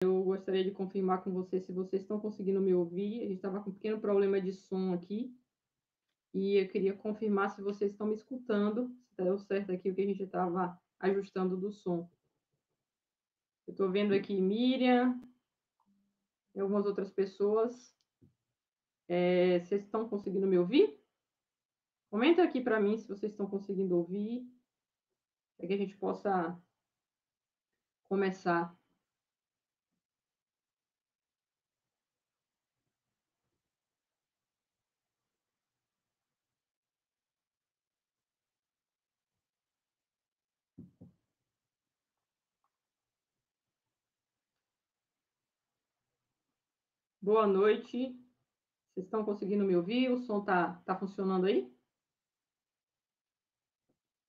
Eu gostaria de confirmar com vocês se vocês estão conseguindo me ouvir. A gente estava com um pequeno problema de som aqui e eu queria confirmar se vocês estão me escutando, se deu certo aqui o que a gente estava ajustando do som. Eu estou vendo aqui Miriam e algumas outras pessoas. Vocês estão conseguindo me ouvir? Comenta aqui para mim se vocês estão conseguindo ouvir, para que a gente possa começar. Boa noite. Vocês estão conseguindo me ouvir? O som tá funcionando aí?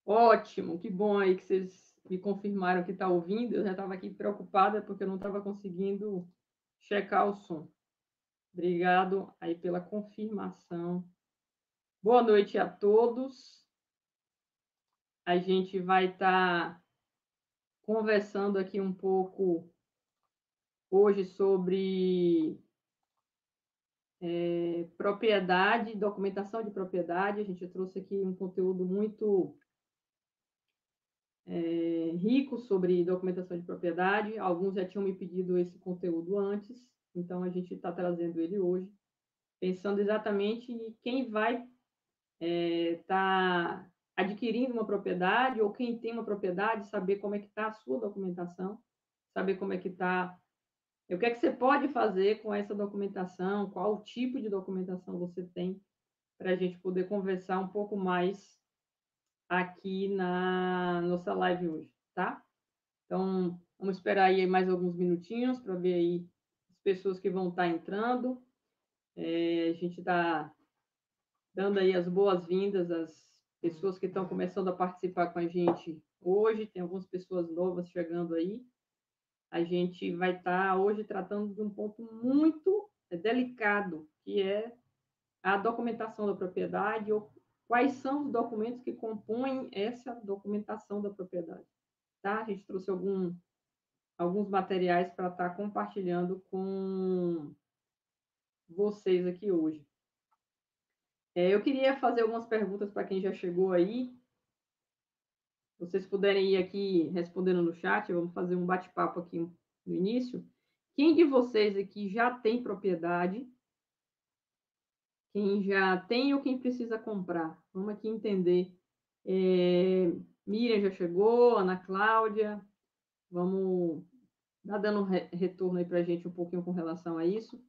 Ótimo, que bom aí que vocês me confirmaram que está ouvindo. Eu já estava aqui preocupada porque eu não estava conseguindo checar o som. Obrigado aí pela confirmação. Boa noite a todos. A gente vai estar conversando aqui um pouco hoje sobre propriedade, documentação de propriedade. A gente trouxe aqui um conteúdo muito rico sobre documentação de propriedade. Alguns já tinham me pedido esse conteúdo antes, então a gente está trazendo ele hoje, pensando exatamente em quem vai estar adquirindo uma propriedade ou quem tem uma propriedade, saber como é que está a sua documentação, saber como é que está, o que é que você pode fazer com essa documentação, qual tipo de documentação você tem, para a gente poder conversar um pouco mais aqui na nossa live hoje, tá? Então, vamos esperar aí mais alguns minutinhos para ver aí as pessoas que vão estar entrando. A gente está dando aí as boas-vindas às pessoas que estão começando a participar com a gente hoje. Tem algumas pessoas novas chegando aí. A gente vai estar hoje tratando de um ponto muito delicado, que é a documentação da propriedade ou quais são os documentos que compõem essa documentação da propriedade. Tá? A gente trouxe alguns materiais para estar compartilhando com vocês aqui hoje. Eu queria fazer algumas perguntas para quem já chegou aí. Se vocês puderem ir aqui respondendo no chat, vamos fazer um bate-papo aqui no início. Quem de vocês aqui já tem propriedade? Quem já tem ou quem precisa comprar? Vamos aqui entender. Miriam já chegou, Ana Cláudia. Vamos dar dando retorno aí para a gente um pouquinho com relação a isso.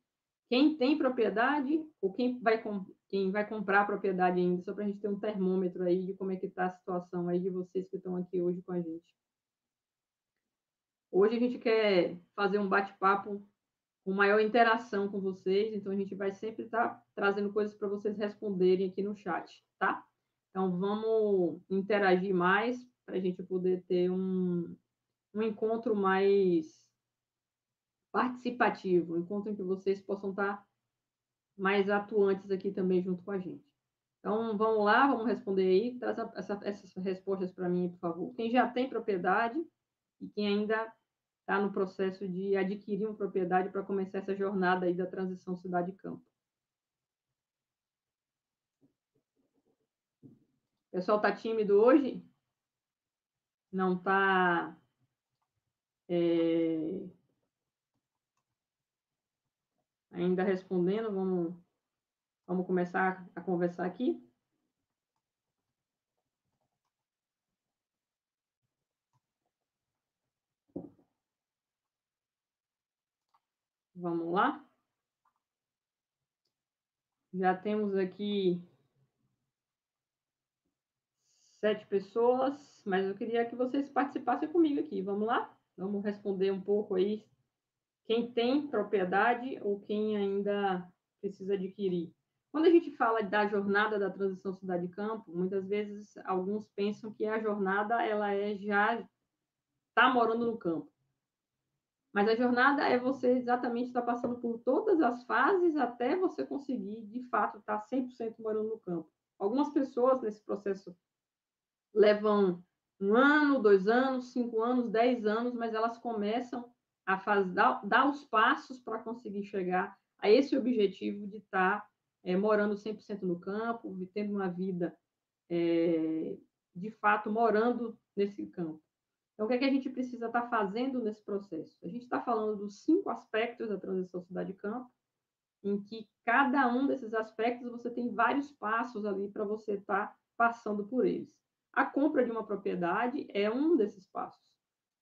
Quem tem propriedade ou quem vai comprar a propriedade ainda, só para a gente ter um termômetro aí de como é que está a situação aí de vocês que estão aqui hoje com a gente. Hoje a gente quer fazer um bate-papo com maior interação com vocês, então a gente vai sempre estar trazendo coisas para vocês responderem aqui no chat, tá? Então vamos interagir mais para a gente poder ter um encontro mais participativo, um encontro em que vocês possam estar mais atuantes aqui também junto com a gente. Então, vamos lá, vamos responder aí. Traz essas respostas para mim, por favor. Quem já tem propriedade e quem ainda está no processo de adquirir uma propriedade para começar essa jornada aí da transição cidade-campo. O pessoal está tímido hoje? Não está... ainda respondendo? Vamos começar a conversar aqui? Vamos lá? Já temos aqui 7 pessoas, mas eu queria que vocês participassem comigo aqui. Vamos lá? Vamos responder um pouco aí quem tem propriedade ou quem ainda precisa adquirir. Quando a gente fala da jornada da transição cidade-campo, muitas vezes alguns pensam que a jornada ela já está morando no campo. Mas a jornada é você exatamente estar passando por todas as fases até você conseguir, de fato, estar 100% morando no campo. Algumas pessoas nesse processo levam 1 ano, 2 anos, 5 anos, 10 anos, mas elas começam dar os passos para conseguir chegar a esse objetivo de estar morando 100% no campo, tendo uma vida, de fato, morando nesse campo. Então, o que é que a gente precisa estar fazendo nesse processo? A gente está falando dos 5 aspectos da transição cidade-campo, em que cada um desses aspectos você tem vários passos ali para você estar passando por eles. A compra de uma propriedade é um desses passos.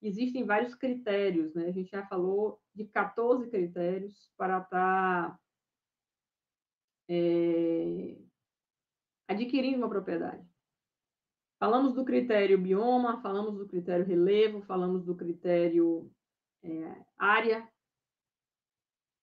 Existem vários critérios, né? A gente já falou de 14 critérios para estar adquirindo uma propriedade. Falamos do critério bioma, falamos do critério relevo, falamos do critério área.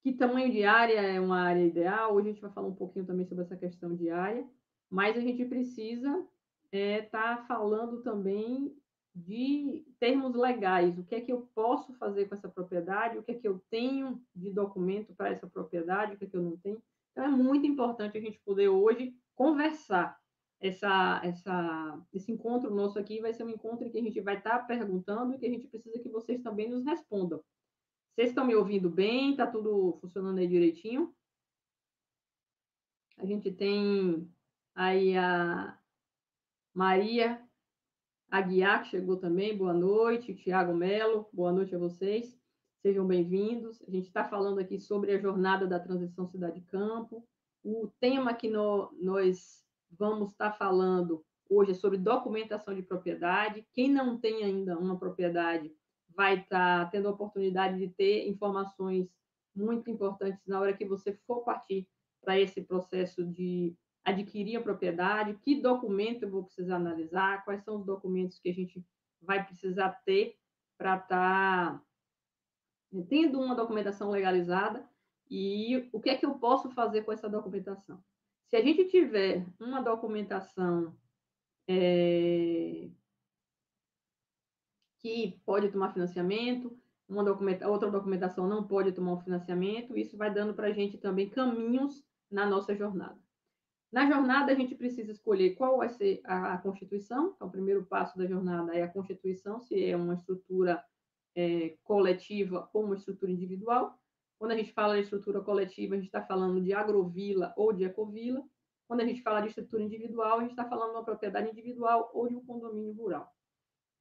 Que tamanho de área é uma área ideal? Hoje a gente vai falar um pouquinho também sobre essa questão de área, mas a gente precisa estar falando também de termos legais. O que é que eu posso fazer com essa propriedade? O que é que eu tenho de documento para essa propriedade? O que é que eu não tenho? Então, é muito importante a gente poder hoje conversar. Esse encontro nosso aqui vai ser um encontro em que a gente vai estar perguntando e que a gente precisa que vocês também nos respondam. Vocês estão me ouvindo bem? Está tudo funcionando aí direitinho? A gente tem aí a Maria Aguiar, que chegou também. Boa noite. Tiago Melo, boa noite a vocês. Sejam bem-vindos. A gente está falando aqui sobre a jornada da transição cidade-campo. O tema que nós vamos estar falando hoje é sobre documentação de propriedade. Quem não tem ainda uma propriedade vai estar tendo a oportunidade de ter informações muito importantes na hora que você for partir para esse processo de adquirir a propriedade, que documento eu vou precisar analisar, quais são os documentos que a gente vai precisar ter para estar tendo uma documentação legalizada e o que é que eu posso fazer com essa documentação. Se a gente tiver uma documentação que pode tomar financiamento, outra documentação não pode tomar um financiamento, isso vai dando para a gente também caminhos na nossa jornada. Na jornada, a gente precisa escolher qual vai ser a Constituição. Então, o primeiro passo da jornada é a Constituição, se é uma estrutura coletiva ou uma estrutura individual. Quando a gente fala de estrutura coletiva, a gente está falando de agrovila ou de ecovila. Quando a gente fala de estrutura individual, a gente está falando de uma propriedade individual ou de um condomínio rural.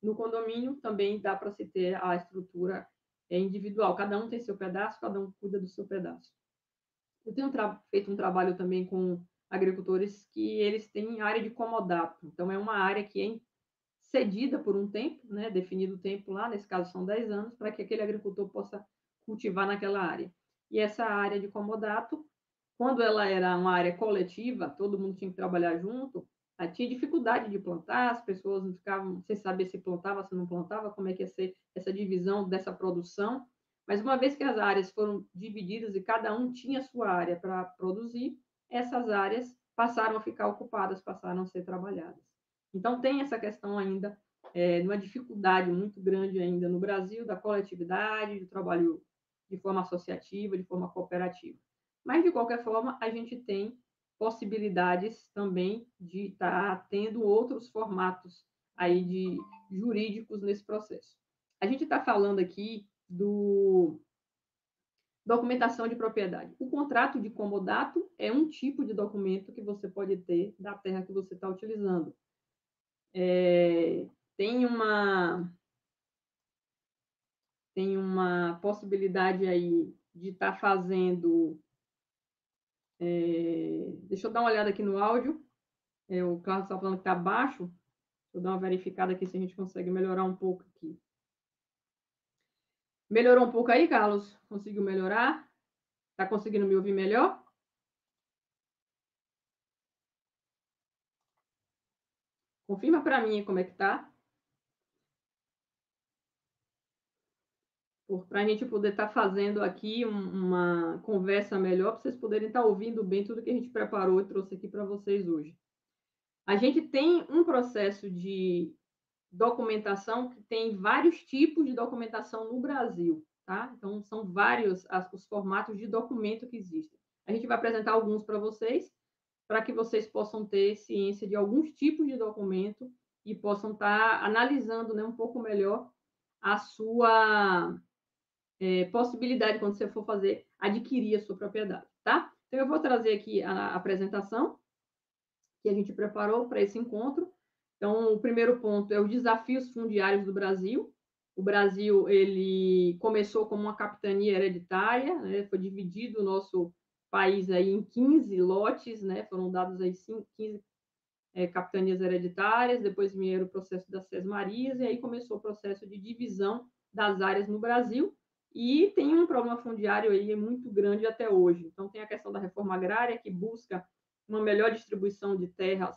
No condomínio, também dá para se ter a estrutura individual. Cada um tem seu pedaço, cada um cuida do seu pedaço. Eu tenho feito um trabalho também com agricultores que eles têm área de comodato. Então, é uma área que é cedida por um tempo, né, definido o tempo lá, nesse caso são 10 anos, para que aquele agricultor possa cultivar naquela área. E essa área de comodato, quando ela era uma área coletiva, todo mundo tinha que trabalhar junto, tinha dificuldade de plantar, as pessoas não ficavam sem saber se plantava, se não plantava, como é que ia ser essa divisão dessa produção. Mas uma vez que as áreas foram divididas e cada um tinha sua área para produzir, essas áreas passaram a ficar ocupadas, passaram a ser trabalhadas. Então, tem essa questão ainda, uma dificuldade muito grande ainda no Brasil da coletividade, do trabalho de forma associativa, de forma cooperativa. Mas, de qualquer forma, a gente tem possibilidades também de estar tendo outros formatos aí de jurídicos nesse processo. A gente está falando aqui do documentação de propriedade. O contrato de comodato é um tipo de documento que você pode ter da terra que você está utilizando. Tem uma possibilidade aí de estar fazendo. Deixa eu dar uma olhada aqui no áudio. O Carlos está falando que está baixo. Deixa eu dar uma verificada aqui se a gente consegue melhorar um pouco aqui. Melhorou um pouco aí, Carlos? Conseguiu melhorar? Está conseguindo me ouvir melhor? Confirma para mim como é que está. Para a gente poder estar fazendo aqui uma conversa melhor, para vocês poderem estar ouvindo bem tudo que a gente preparou e trouxe aqui para vocês hoje. A gente tem um processo de documentação que tem vários tipos de documentação no Brasil, tá? Então, são vários os formatos de documento que existem. A gente vai apresentar alguns para vocês, para que vocês possam ter ciência de alguns tipos de documento e possam estar analisando, né, um pouco melhor a sua possibilidade quando você for adquirir a sua propriedade, tá? Então, eu vou trazer aqui a apresentação que a gente preparou para esse encontro. Então, o primeiro ponto é os desafios fundiários do Brasil. O Brasil, ele começou como uma capitania hereditária, né? Foi dividido o nosso país aí em 15 lotes, né? Foram dados aí 15 capitanias hereditárias, depois vieram o processo das sesmarias, e aí começou o processo de divisão das áreas no Brasil, e tem um problema fundiário aí muito grande até hoje. Então, tem a questão da reforma agrária, que busca uma melhor distribuição de terras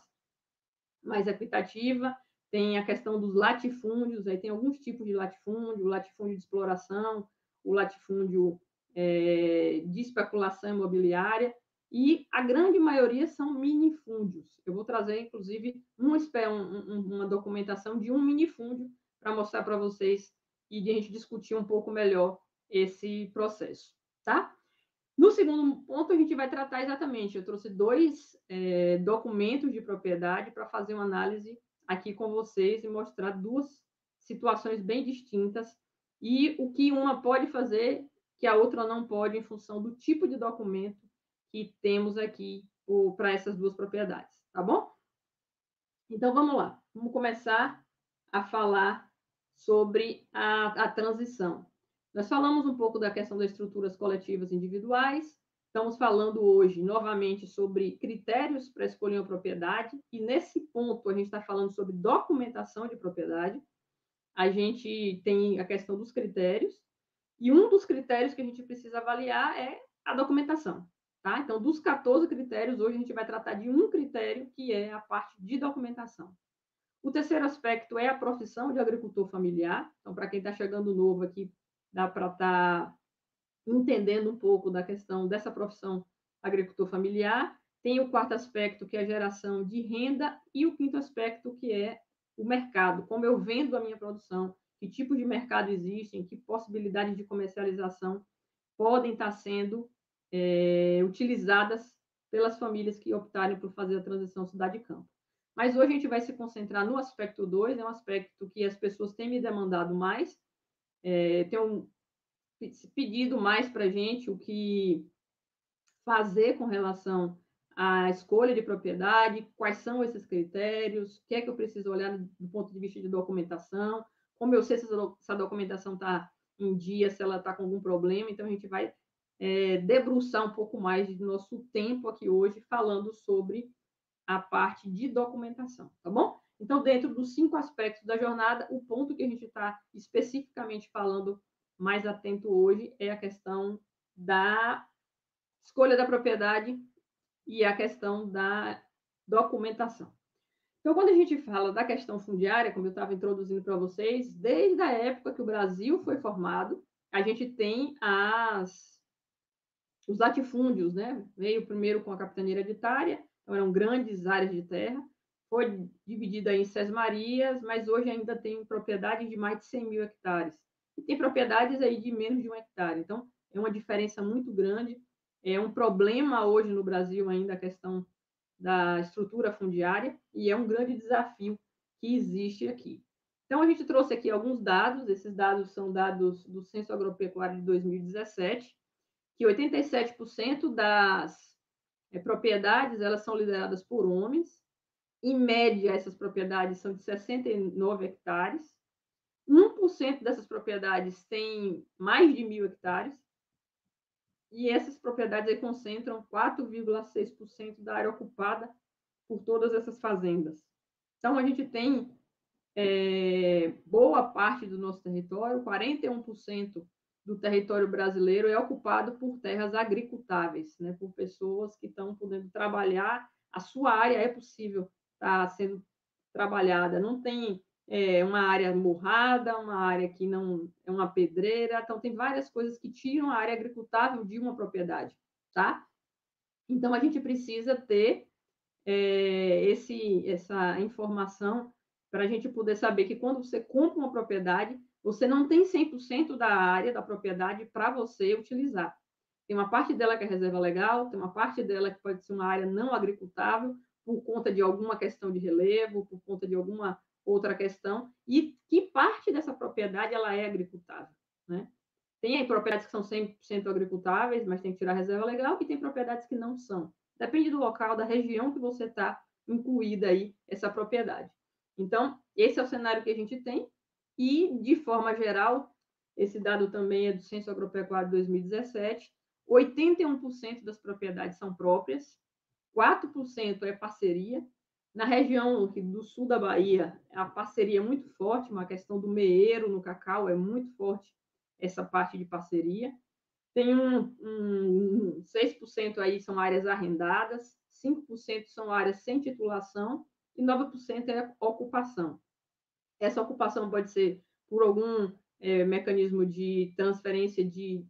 mais equitativa, tem a questão dos latifúndios, aí tem alguns tipos de latifúndio, o latifúndio de exploração, o latifúndio de especulação imobiliária, e a grande maioria são minifúndios. Eu vou trazer, inclusive, uma documentação de um minifúndio para mostrar para vocês e de a gente discutir um pouco melhor esse processo, tá? No segundo ponto, a gente vai tratar exatamente, eu trouxe dois documentos de propriedade para fazer uma análise aqui com vocês e mostrar duas situações bem distintas e o que uma pode fazer que a outra não pode em função do tipo de documento que temos aqui para essas duas propriedades, tá bom? Então, vamos lá. Vamos começar a falar sobre a transição. Nós falamos um pouco da questão das estruturas coletivas individuais, estamos falando hoje, novamente, sobre critérios para escolher uma propriedade, e nesse ponto a gente está falando sobre documentação de propriedade. A gente tem a questão dos critérios, e um dos critérios que a gente precisa avaliar é a documentação. Tá? Então, dos 14 critérios, hoje a gente vai tratar de um critério, que é a parte de documentação. O terceiro aspecto é a profissão de agricultor familiar. Então, para quem está chegando novo aqui, dá para estar entendendo um pouco da questão dessa profissão agricultor familiar. Tem o quarto aspecto, que é a geração de renda, e o quinto aspecto, que é o mercado, como eu vendo a minha produção, que tipos de mercado existem, que possibilidades de comercialização podem estar sendo utilizadas pelas famílias que optarem por fazer a transição cidade-campo. Mas hoje a gente vai se concentrar no aspecto 2, é um aspecto que as pessoas têm me demandado mais, tem pedido mais para a gente o que fazer com relação à escolha de propriedade, quais são esses critérios, o que é que eu preciso olhar do ponto de vista de documentação, como eu sei se essa documentação está em dia, se ela está com algum problema. Então, a gente vai debruçar um pouco mais do nosso tempo aqui hoje falando sobre a parte de documentação, tá bom? Então, dentro dos 5 aspectos da jornada, o ponto que a gente está especificamente falando mais atento hoje é a questão da escolha da propriedade e a questão da documentação. Então, quando a gente fala da questão fundiária, como eu estava introduzindo para vocês, desde a época que o Brasil foi formado, a gente tem os latifúndios, né? Veio primeiro com a capitania hereditária, então eram grandes áreas de terra, foi dividida em sesmarias, mas hoje ainda tem propriedades de mais de 100 mil hectares. E tem propriedades aí de menos de 1 hectare. Então, é uma diferença muito grande. É um problema hoje no Brasil ainda a questão da estrutura fundiária, e é um grande desafio que existe aqui. Então, a gente trouxe aqui alguns dados, esses dados são dados do Censo Agropecuário de 2017, que 87% das propriedades elas são lideradas por homens. Em média, essas propriedades são de 69 hectares. 1% dessas propriedades tem mais de 1.000 hectares. E essas propriedades aí concentram 4,6% da área ocupada por todas essas fazendas. Então, a gente tem boa parte do nosso território, 41% do território brasileiro é ocupado por terras agricultáveis, né, por pessoas que estão podendo trabalhar, a sua área é possível estar sendo trabalhada, não tem uma área morrada, uma área que não é uma pedreira, então tem várias coisas que tiram a área agricultável de uma propriedade, tá? Então, a gente precisa ter essa informação para a gente poder saber que quando você compra uma propriedade, você não tem 100% da área da propriedade para você utilizar. Tem uma parte dela que é reserva legal, tem uma parte dela que pode ser uma área não agricultável, por conta de alguma questão de relevo, por conta de alguma outra questão, e que parte dessa propriedade ela é agricultável, né? Tem aí propriedades que são 100% agricultáveis, mas tem que tirar a reserva legal, e tem propriedades que não são. Depende do local, da região que você está incluída aí, essa propriedade. Então, esse é o cenário que a gente tem, e, de forma geral, esse dado também é do Censo Agropecuário 2017, 81% das propriedades são próprias, 4% é parceria. Na região do sul da Bahia, a parceria é muito forte, uma questão do meeiro no cacau, é muito forte essa parte de parceria. Tem 6% aí são áreas arrendadas, 5% são áreas sem titulação e 9% é ocupação. Essa ocupação pode ser por algum mecanismo de transferência de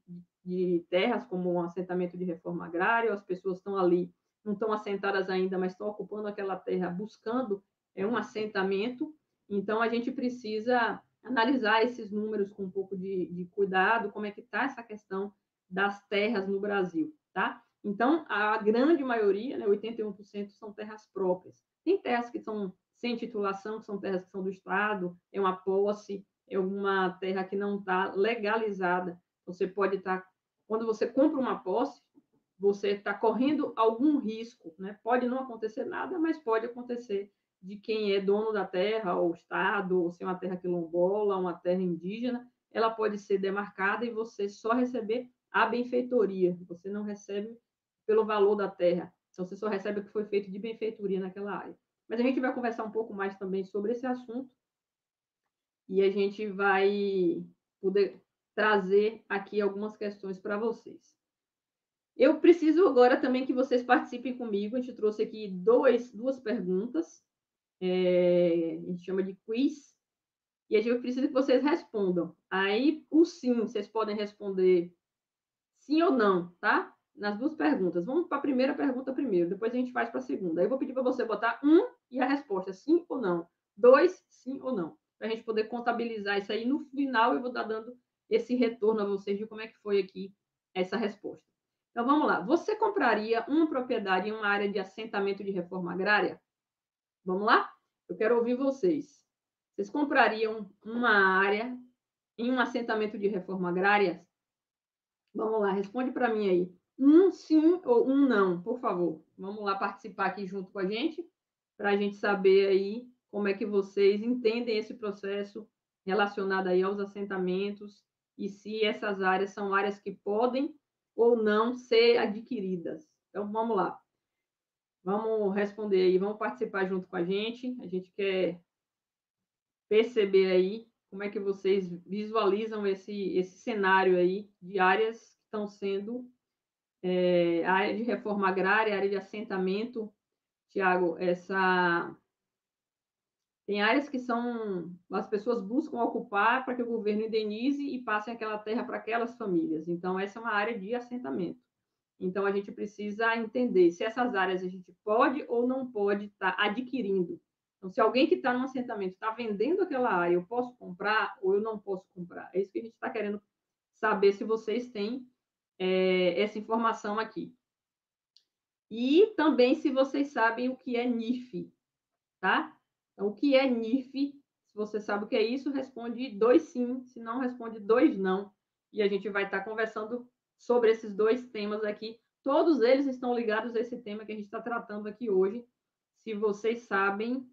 terras, como um assentamento de reforma agrária, as pessoas estão ali, não estão assentadas ainda, mas estão ocupando aquela terra, buscando um assentamento. Então, a gente precisa analisar esses números com um pouco de cuidado, como é que está essa questão das terras no Brasil, tá? Então, a grande maioria, né, 81%, são terras próprias. Tem terras que são sem titulação, que são terras que são do Estado, é uma posse, é uma terra que não está legalizada. Você pode estar, quando você compra uma posse, você está correndo algum risco, né? Pode não acontecer nada, mas pode acontecer de quem é dono da terra, ou Estado, ou se é uma terra quilombola, uma terra indígena, ela pode ser demarcada e você só receber a benfeitoria, você não recebe pelo valor da terra, então você só recebe o que foi feito de benfeitoria naquela área. Mas a gente vai conversar um pouco mais também sobre esse assunto e a gente vai poder trazer aqui algumas questões para vocês. Eu preciso agora também que vocês participem comigo. A gente trouxe aqui duas perguntas. A gente chama de quiz. E a gente precisa que vocês respondam. Aí, o sim, vocês podem responder sim ou não, tá? Nas duas perguntas. Vamos para a primeira pergunta primeiro, depois a gente faz para a segunda. Aí eu vou pedir para você botar e a resposta, sim ou não. 2, sim ou não. Para a gente poder contabilizar isso aí. No final, eu vou estar dando esse retorno a vocês de como é que foi aqui essa resposta. Então, vamos lá. Você compraria uma propriedade em uma área de assentamento de reforma agrária? Vamos lá? Eu quero ouvir vocês. Vocês comprariam uma área em um assentamento de reforma agrária? Vamos lá, responde para mim aí. Sim ou não, por favor. Vamos lá participar aqui junto com a gente, para a gente saber aí como é que vocês entendem esse processo relacionado aí aos assentamentos e se essas áreas são áreas que podem ou não ser adquiridas. Então, vamos lá. Vamos responder aí, vamos participar junto com a gente. A gente quer perceber aí como é que vocês visualizam esse cenário aí de áreas que estão sendo a área de reforma agrária, a área de assentamento. Tiago, tem áreas que as pessoas buscam ocupar para que o governo indenize e passe aquela terra para aquelas famílias. Então, essa é uma área de assentamento. Então, a gente precisa entender se essas áreas a gente pode ou não pode estar adquirindo. Então, se alguém que está num assentamento está vendendo aquela área, eu posso comprar ou eu não posso comprar? É isso que a gente está querendo saber se vocês têm essa informação aqui. E também se vocês sabem o que é NIF, tá? Então, o que é NIF? Se você sabe o que é isso, responde 2 sim, se não, responde 2 não. E a gente vai estar conversando sobre esses dois temas aqui. Todos eles estão ligados a esse tema que a gente está tratando aqui hoje. Se vocês sabem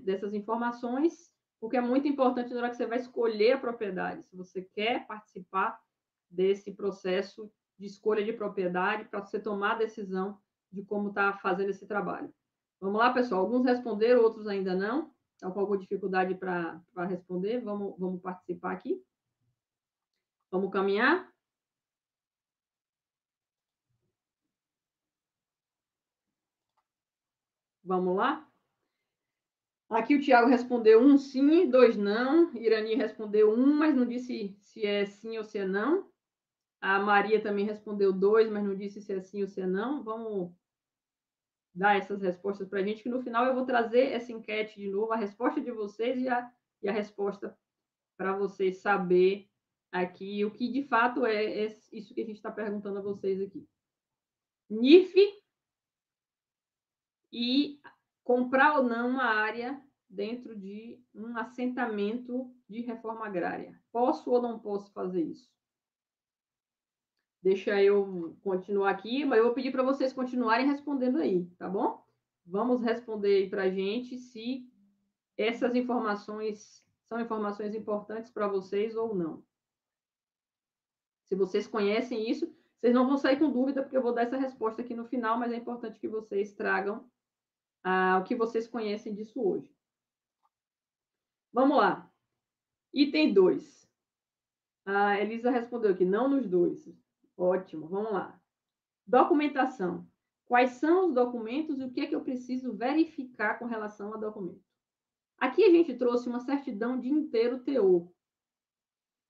dessas informações, porque é muito importante na hora que você vai escolher a propriedade. Se você quer participar desse processo de escolha de propriedade, para você tomar a decisão de como está fazendo esse trabalho. Vamos lá, pessoal? Alguns responderam, outros ainda não. Estão com alguma dificuldade para responder. Vamos participar aqui. Vamos caminhar? Vamos lá? Aqui o Tiago respondeu 1 sim, 2 não. Irani respondeu 1, mas não disse se é sim ou se é não. A Maria também respondeu 2, mas não disse se é sim ou se é não. Vamos dar essas respostas para a gente, que no final eu vou trazer essa enquete de novo, a resposta de vocês e a resposta para vocês saber aqui o que de fato é isso que a gente está perguntando a vocês aqui. NIF e comprar ou não uma área dentro de um assentamento de reforma agrária. Posso ou não posso fazer isso? Deixa eu continuar aqui, mas eu vou pedir para vocês continuarem respondendo aí, tá bom? Vamos responder aí para a gente se essas informações são informações importantes para vocês ou não. Se vocês conhecem isso, vocês não vão sair com dúvida, porque eu vou dar essa resposta aqui no final, mas é importante que vocês tragam o que vocês conhecem disso hoje. Vamos lá. Item 2. A Elisa respondeu aqui, não nos dois. Ótimo, vamos lá. Documentação. Quais são os documentos e o que é que eu preciso verificar com relação a documento? Aqui a gente trouxe uma certidão de inteiro teor.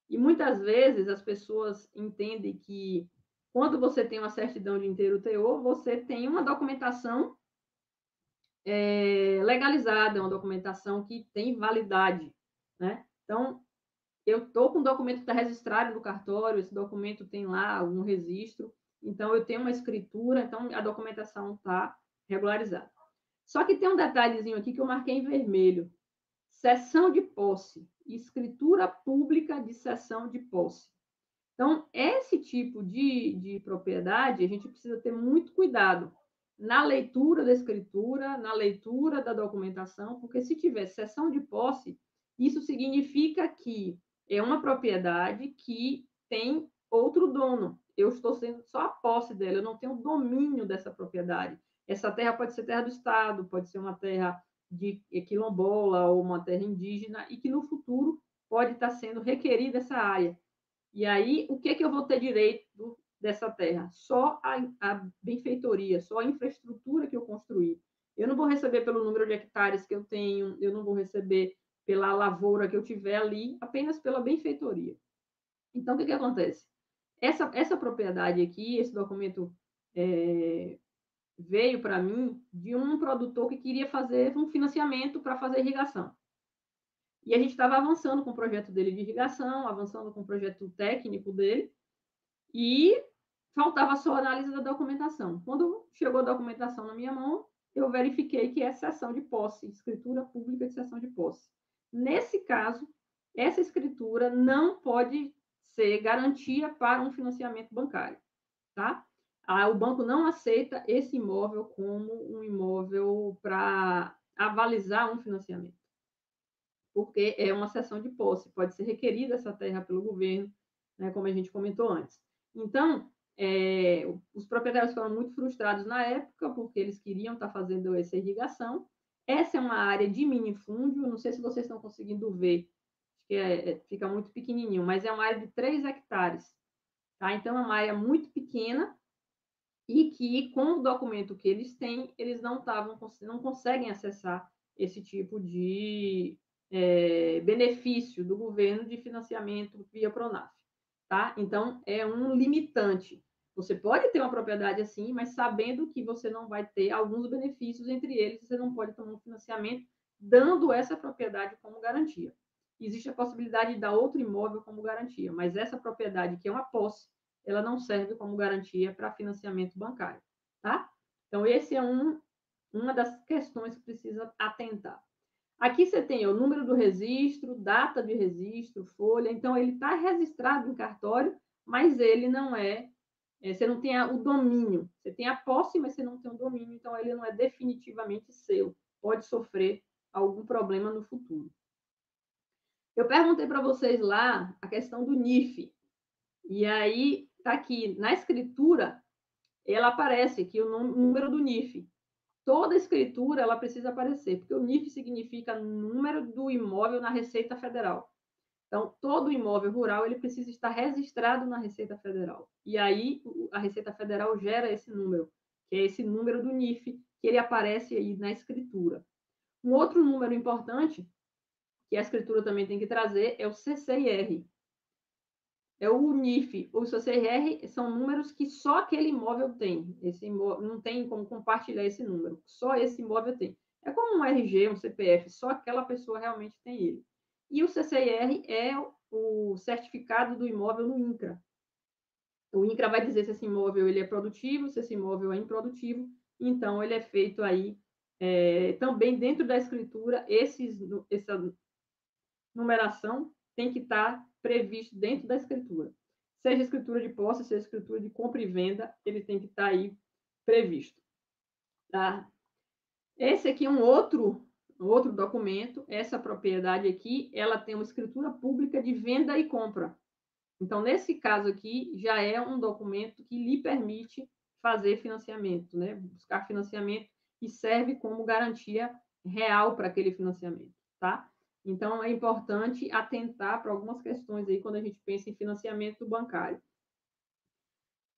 E muitas vezes as pessoas entendem que quando você tem uma certidão de inteiro teor, você tem uma documentação legalizada, uma documentação que tem validade, né? Então, eu estou com um documento que está registrado no cartório, esse documento tem lá algum registro, então eu tenho uma escritura, então a documentação está regularizada. Só que tem um detalhezinho aqui que eu marquei em vermelho. Cessão de posse, escritura pública de cessão de posse. Então, esse tipo de propriedade, a gente precisa ter muito cuidado na leitura da escritura, na leitura da documentação, porque se tiver cessão de posse, isso significa que é uma propriedade que tem outro dono. Eu estou sendo só a posse dela, eu não tenho domínio dessa propriedade. Essa terra pode ser terra do Estado, pode ser uma terra de quilombola ou uma terra indígena, e que no futuro pode estar sendo requerida essa área. E aí, o que eu vou ter direito dessa terra? Só a benfeitoria, só a infraestrutura que eu construí. Eu não vou receber pelo número de hectares que eu tenho, eu não vou receber pela lavoura que eu tiver ali, apenas pela benfeitoria. Então, o que acontece? Essa propriedade aqui, esse documento veio para mim de um produtor que queria fazer um financiamento para fazer irrigação. E a gente estava avançando com o projeto dele de irrigação, avançando com o projeto técnico dele, e faltava só a análise da documentação. Quando chegou a documentação na minha mão, eu verifiquei que é cessão de posse, escritura pública de cessão de posse. Nesse caso, essa escritura não pode ser garantia para um financiamento bancário, tá? O banco não aceita esse imóvel como um imóvel para avalizar um financiamento, porque é uma cessão de posse, pode ser requerida essa terra pelo governo, né, como a gente comentou antes. Então, os proprietários foram muito frustrados na época, porque eles queriam estar fazendo essa irrigação. Essa é uma área de minifúndio, não sei se vocês estão conseguindo ver, acho que fica muito pequenininho, mas é uma área de 3 hectares. Tá? Então, é uma área muito pequena e que, com o documento que eles têm, eles não conseguem acessar esse tipo de benefício do governo de financiamento via Pronaf. Tá? Então, é um limitante. Você pode ter uma propriedade assim, mas sabendo que você não vai ter alguns benefícios, entre eles, você não pode tomar um financiamento dando essa propriedade como garantia. Existe a possibilidade de dar outro imóvel como garantia, mas essa propriedade, que é uma posse, ela não serve como garantia para financiamento bancário. Tá? Então, esse é uma das questões que precisa atentar. Aqui você tem o número do registro, data de registro, folha. Então, ele está registrado em cartório, mas ele não você não tem o domínio. Você tem a posse, mas você não tem o domínio. Então, ele não é definitivamente seu. Pode sofrer algum problema no futuro. Eu perguntei para vocês lá a questão do NIF. E aí, está aqui, na escritura, ela aparece aqui o número do NIF. Toda escritura ela precisa aparecer, porque o NIF significa número do imóvel na Receita Federal. Então, todo imóvel rural ele precisa estar registrado na Receita Federal. E aí, a Receita Federal gera esse número, que é esse número do NIF, que ele aparece aí na escritura. Um outro número importante, que a escritura também tem que trazer, é o CCIR. É o NIF, o CCIR são números que só aquele imóvel tem. Esse imóvel, não tem como compartilhar esse número, só esse imóvel tem. É como um RG, um CPF, só aquela pessoa realmente tem ele. E o CCIR é o certificado do imóvel no INCRA. O INCRA vai dizer se esse imóvel ele é produtivo, se esse imóvel é improdutivo, então ele é feito aí também dentro da escritura, essa numeração tem que estar previsto dentro da escritura. Seja escritura de posse, seja escritura de compra e venda, ele tem que estar aí previsto. Tá? Esse aqui é um outro documento. Essa propriedade aqui, ela tem uma escritura pública de venda e compra. Então, nesse caso aqui, já é um documento que lhe permite fazer financiamento, né? Buscar financiamento e serve como garantia real para aquele financiamento, tá? Então, é importante atentar para algumas questões aí quando a gente pensa em financiamento bancário.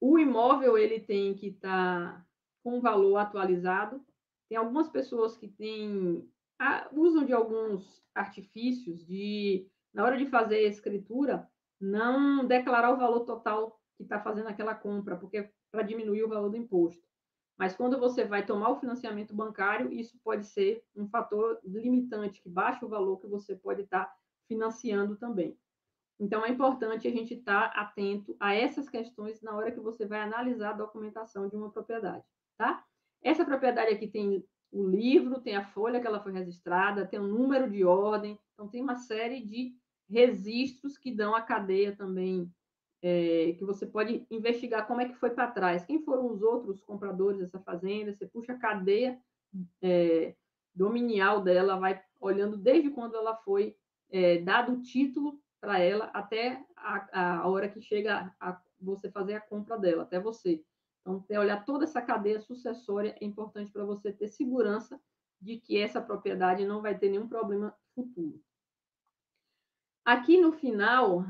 O imóvel, ele tem que estar com valor atualizado. Tem algumas pessoas que usam de alguns artifícios na hora de fazer a escritura, não declarar o valor total que está fazendo aquela compra, porque para diminuir o valor do imposto. Mas quando você vai tomar o financiamento bancário, isso pode ser um fator limitante, que baixa o valor que você pode estar financiando também. Então, é importante a gente estar atento a essas questões na hora que você vai analisar a documentação de uma propriedade, tá? Essa propriedade aqui tem o livro, tem a folha que ela foi registrada, tem o número de ordem, então tem uma série de registros que dão a cadeia também, que você pode investigar como é que foi para trás, quem foram os outros compradores dessa fazenda, você puxa a cadeia dominial dela, vai olhando desde quando ela foi dado o título para ela até a hora que chega a você fazer a compra dela, até você. Então, olhar toda essa cadeia sucessória é importante para você ter segurança de que essa propriedade não vai ter nenhum problema futuro. Aqui no final,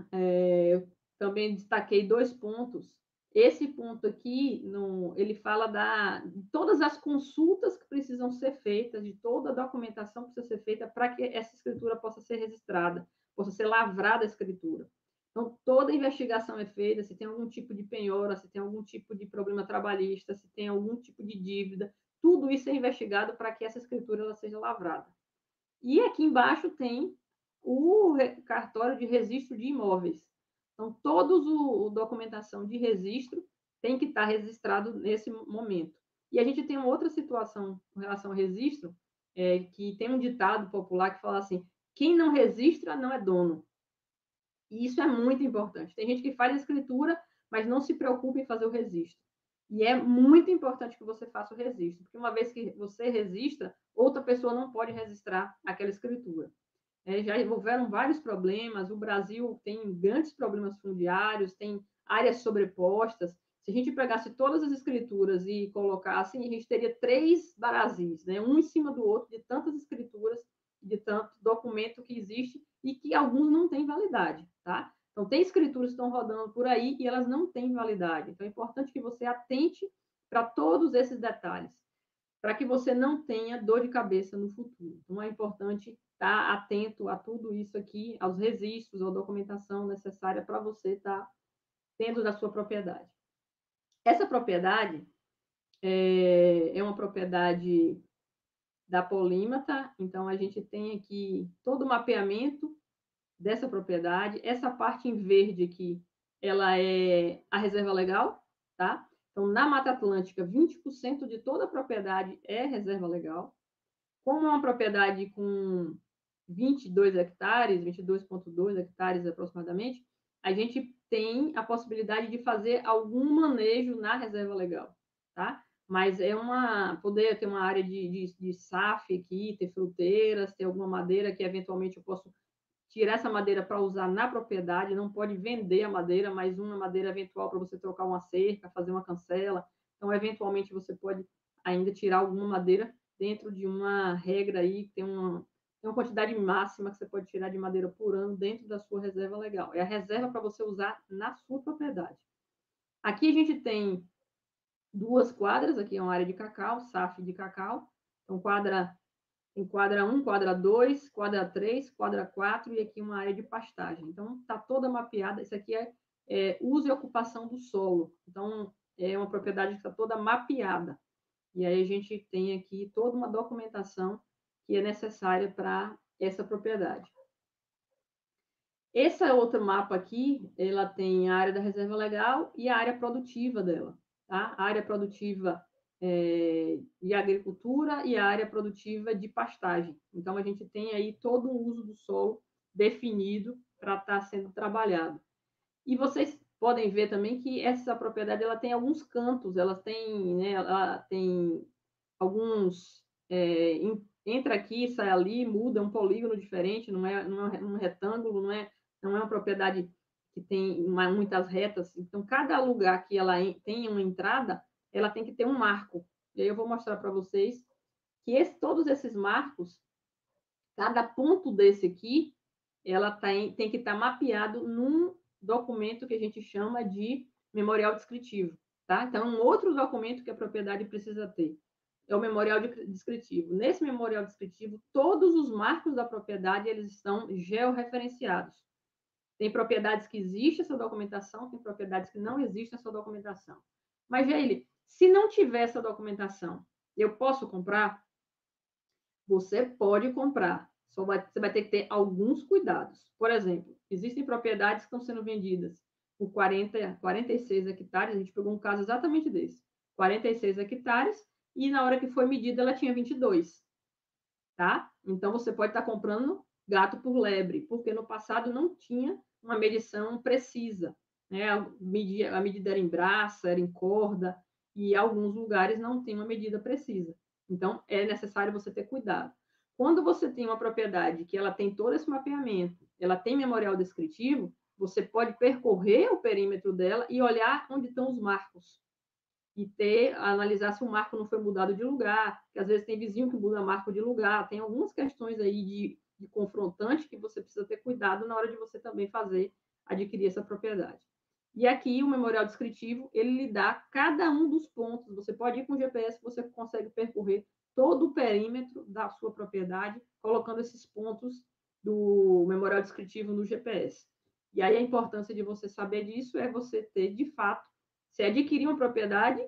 eu também destaquei 2 pontos. Esse ponto aqui, ele fala de todas as consultas que precisam ser feitas, de toda a documentação que precisa ser feita para que essa escritura possa ser registrada, possa ser lavrada a escritura. Então, toda investigação é feita, se tem algum tipo de penhora, se tem algum tipo de problema trabalhista, se tem algum tipo de dívida, tudo isso é investigado para que essa escritura ela seja lavrada. E aqui embaixo tem o cartório de registro de imóveis. Então, toda a documentação de registro tem que estar registrado nesse momento. E a gente tem uma outra situação com relação ao registro, que tem um ditado popular que fala assim: quem não registra não é dono. E isso é muito importante. Tem gente que faz a escritura, mas não se preocupa em fazer o registro. E é muito importante que você faça o registro, porque uma vez que você registra, outra pessoa não pode registrar aquela escritura. Já houveram vários problemas, o Brasil tem grandes problemas fundiários, tem áreas sobrepostas. Se a gente pegasse todas as escrituras e colocasse, a gente teria 3 Brasis, né? Um em cima do outro, de tantas escrituras, de tanto documento que existe e que alguns não têm validade, tá? Então, tem escrituras que estão rodando por aí e elas não têm validade. Então, é importante que você atente para todos esses detalhes, para que você não tenha dor de cabeça no futuro. Então, é importante estar atento a tudo isso aqui, aos registros, à documentação necessária para você estar tendo da sua propriedade. Essa propriedade é uma propriedade da Polímata, então a gente tem aqui todo o mapeamento dessa propriedade. Essa parte em verde aqui, ela é a reserva legal, tá? Então, na Mata Atlântica, 20% de toda a propriedade é reserva legal. Como é uma propriedade com 22 hectares, 22,2 hectares aproximadamente, a gente tem a possibilidade de fazer algum manejo na reserva legal, tá? Mas poder ter uma área de SAF aqui, ter fruteiras, ter alguma madeira que eventualmente eu posso tirar essa madeira para usar na propriedade, não pode vender a madeira, mas uma madeira eventual para você trocar uma cerca, fazer uma cancela. Então, eventualmente, você pode ainda tirar alguma madeira dentro de uma regra aí, tem uma quantidade máxima que você pode tirar de madeira por ano dentro da sua reserva legal. É a reserva para você usar na sua propriedade. Aqui a gente tem 2 quadras, aqui é uma área de cacau, SAF de cacau. Então, em quadra 1, quadra 2, quadra 3, quadra 4 e aqui uma área de pastagem. Então, está toda mapeada. Isso aqui é uso e ocupação do solo. Então, é uma propriedade que está toda mapeada. E aí a gente tem aqui toda uma documentação que é necessária para essa propriedade. Esse outro mapa aqui, ela tem a área da reserva legal e a área produtiva dela. Tá? A área produtiva de agricultura e a área produtiva de pastagem. Então, a gente tem aí todo o uso do solo definido para estar sendo trabalhado. E vocês podem ver também que essa propriedade ela tem alguns cantos, ela tem alguns entra aqui, sai ali, muda, um polígono diferente, não é um retângulo, não é uma propriedade que tem muitas retas. Então, cada lugar que ela tem uma entrada, ela tem que ter um marco. E aí eu vou mostrar para vocês que todos esses marcos, cada ponto desse aqui, ela tem que estar mapeado num documento que a gente chama de memorial descritivo, tá? Então, um outro documento que a propriedade precisa ter é o memorial descritivo. Nesse memorial descritivo, todos os marcos da propriedade, eles estão georreferenciados. Tem propriedades que existe essa documentação, tem propriedades que não existe essa documentação. Mas, Jaile, se não tiver essa documentação, eu posso comprar? Você pode comprar, você vai ter que ter alguns cuidados. Por exemplo, existem propriedades que estão sendo vendidas por 46 hectares, a gente pegou um caso exatamente desse, 46 hectares, e na hora que foi medida ela tinha 22, tá? Então, você pode estar comprando gato por lebre, porque no passado não tinha uma medição precisa, né? A medida era em braça, era em corda, e em alguns lugares não tem uma medida precisa. Então, é necessário você ter cuidado. Quando você tem uma propriedade que ela tem todo esse mapeamento, ela tem memorial descritivo, você pode percorrer o perímetro dela e olhar onde estão os marcos. E analisar se o marco não foi mudado de lugar, que às vezes tem vizinho que muda marco de lugar, tem algumas questões aí de confrontante que você precisa ter cuidado na hora de você também adquirir essa propriedade. E aqui o memorial descritivo, ele lhe dá cada um dos pontos. Você pode ir com o GPS, você consegue percorrer todo o perímetro da sua propriedade, colocando esses pontos do memorial descritivo no GPS. E aí a importância de você saber disso é você ter, de fato, você adquirir uma propriedade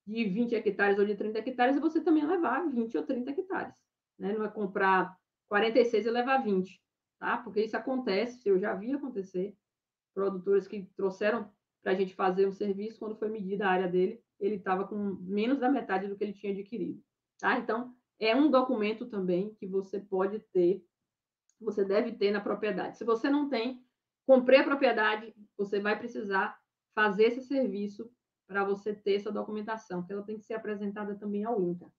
de 20 hectares ou de 30 hectares e você também levar 20 ou 30 hectares. Né? Não é comprar 46 e levar 20, tá? Porque isso acontece, eu já vi acontecer, produtores que trouxeram para a gente fazer um serviço, quando foi medida a área dele, ele estava com menos da metade do que ele tinha adquirido. Tá? Então, é um documento também que você pode ter, você deve ter na propriedade. Se você não tem, comprei a propriedade, você vai precisar fazer esse serviço para você ter essa documentação, que ela tem que ser apresentada também ao INCRA.